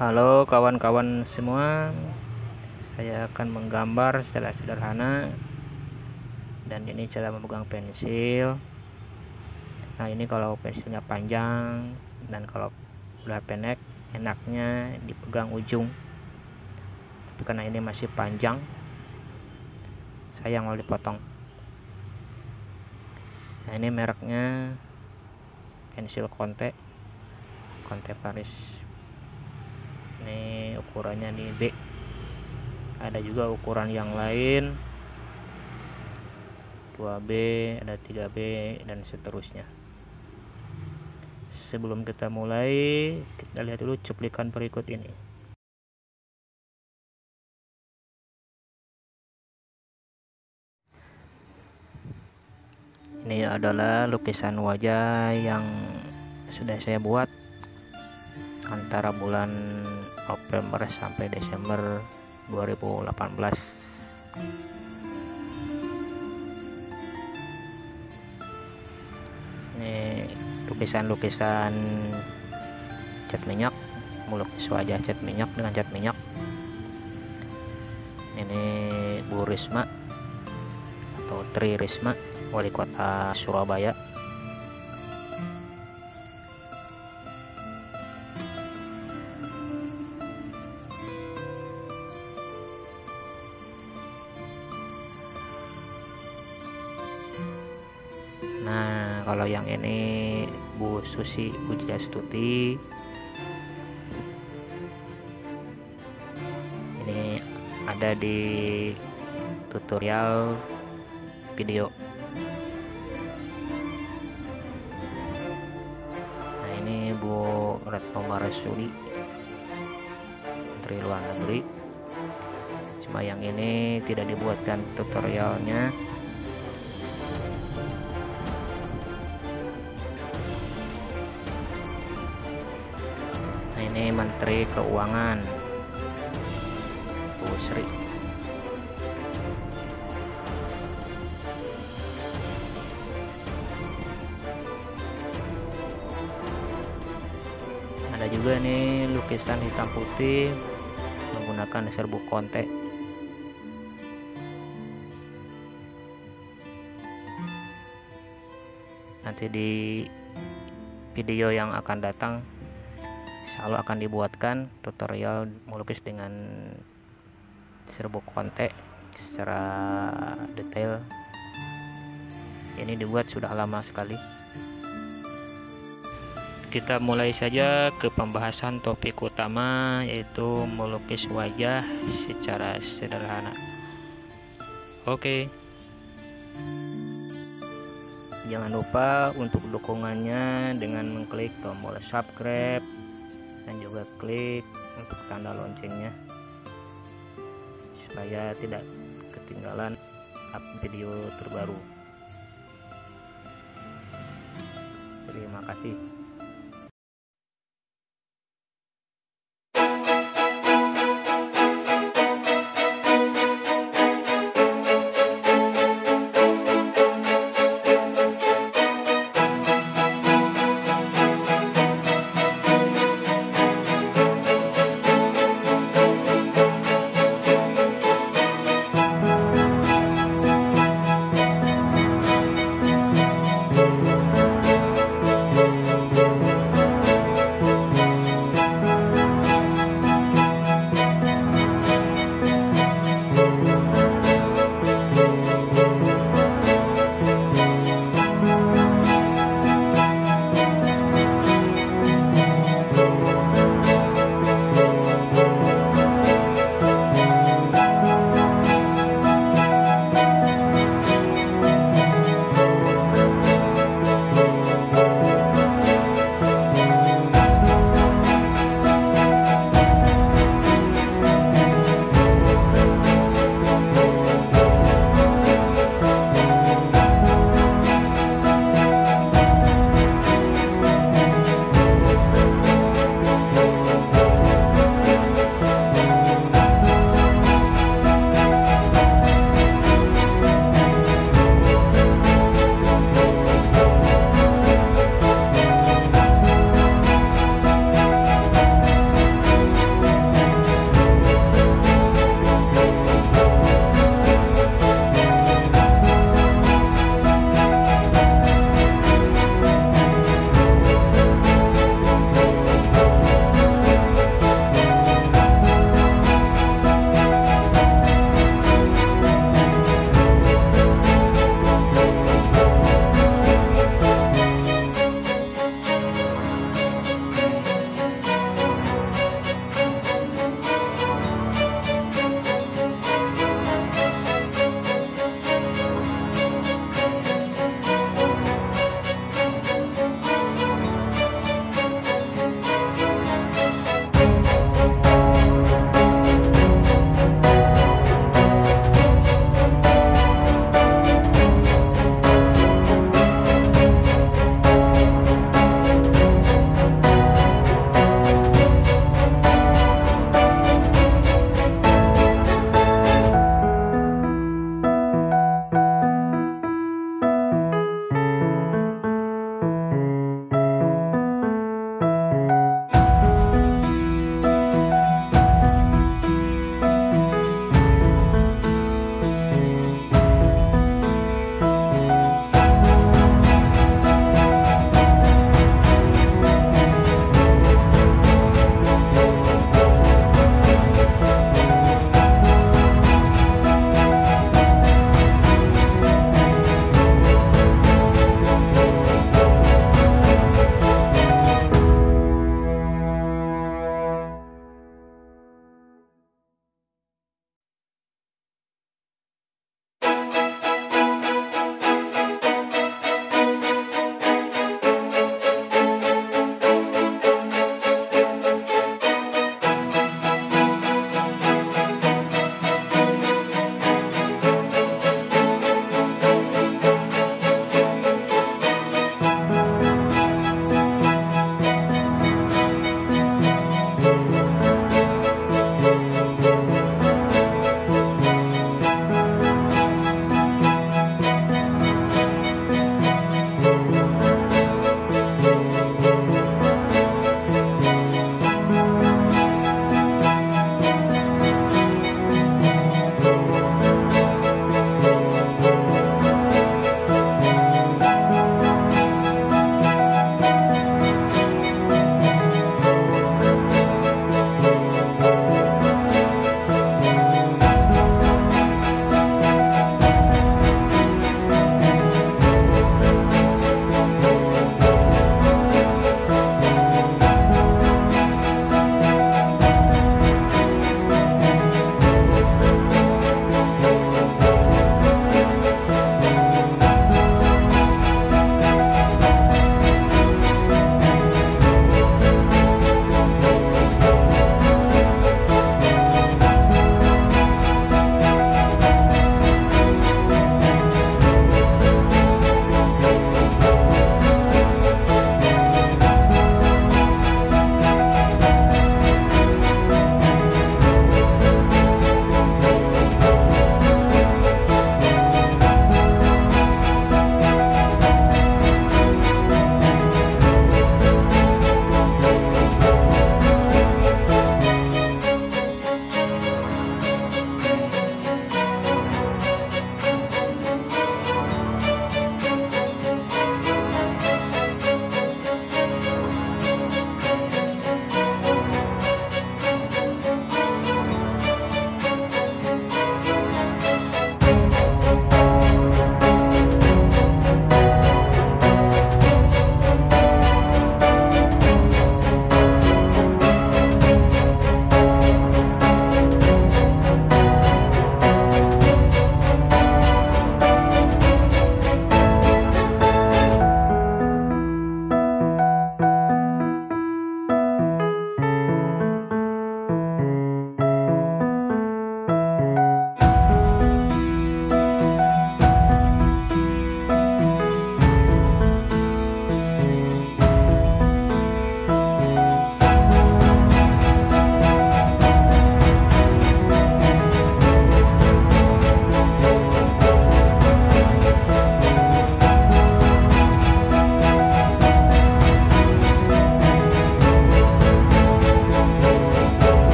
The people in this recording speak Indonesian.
Halo kawan-kawan semua, saya akan menggambar secara sederhana, dan ini cara memegang pensil. Nah, ini kalau pensilnya panjang, dan kalau udah pendek enaknya dipegang ujung, tapi karena ini masih panjang saya mau dipotong. Nah, ini mereknya pensil conte Paris. Ini ukurannya di B, ada juga ukuran yang lain 2B, ada 3B, dan seterusnya. Sebelum kita mulai, kita lihat dulu cuplikan berikut ini. Ini adalah lukisan wajah yang sudah saya buat antara bulan November sampai Desember 2018. Ini lukisan-lukisan cat minyak, melukis wajah cat minyak dengan cat minyak. Ini Bu Risma atau Tri Risma, wali kota Surabaya. Nah, kalau yang ini Bu Susi Pujastuti. Ini ada di tutorial video. Nah, ini Bu Retno Marsudi, Menteri Luar Negeri. Cuma yang ini tidak dibuatkan tutorialnya. Ini Menteri Keuangan Bu Sri. Ada juga nih lukisan hitam putih menggunakan serbuk conte. Nanti di video yang akan datang selalu akan dibuatkan tutorial melukis dengan serbuk conte secara detail. Ini dibuat sudah lama sekali. Kita mulai saja ke pembahasan topik utama, yaitu melukis wajah secara sederhana. Oke. Jangan lupa untuk dukungannya dengan mengklik tombol subscribe dan juga klik untuk tanda loncengnya supaya tidak ketinggalan video terbaru. Terima kasih.